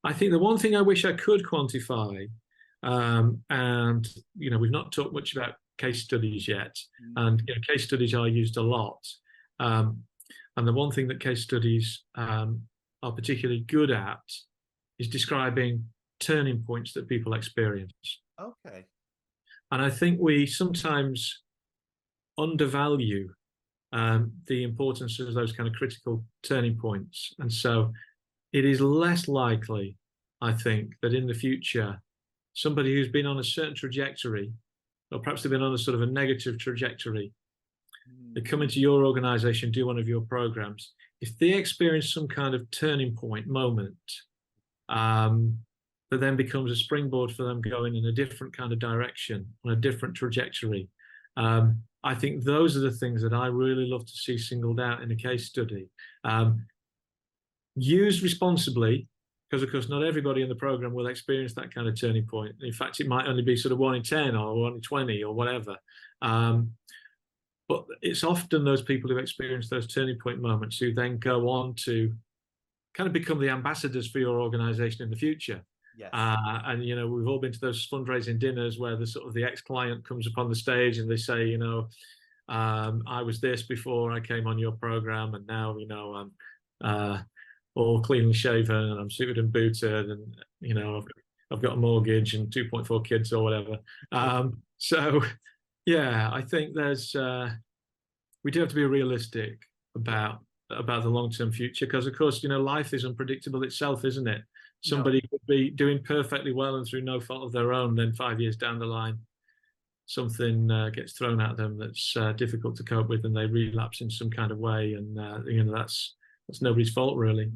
I think the one thing I wish I could quantify, and we've not talked much about case studies yet, and case studies are used a lot. Um, and the one thing that case studies are particularly good at is describing turning points that people experience. Okay. And I think we sometimes undervalue the importance of those kind of critical turning points. And so it is less likely, I think, that in the future, somebody who's been on a certain trajectory, or perhaps they've been on a sort of a negative trajectory, they come into your organization, do one of your programs. If they experience some kind of turning point moment, that then becomes a springboard for them going in a different kind of direction, on a different trajectory. I think those are the things that I really love to see singled out in a case study. Used responsibly, because of course not everybody in the program will experience that kind of turning point. In fact, it might only be sort of 1 in 10 or 1 in 20 or whatever. But it's often those people who experience those turning point moments who then go on to kind of become the ambassadors for your organization in the future. Yes. And we've all been to those fundraising dinners where the sort of the ex-client comes upon the stage and they say, I was this before I came on your program, and now I'm all clean and shaven, and I'm suited and booted, and I've got a mortgage and 2.4 kids or whatever. So yeah, I think we do have to be realistic about the long-term future, because of course life is unpredictable itself, isn't it? Somebody could be doing perfectly well and through no fault of their own, then 5 years down the line something gets thrown at them that's difficult to cope with, and they relapse in some kind of way, and that's nobody's fault really.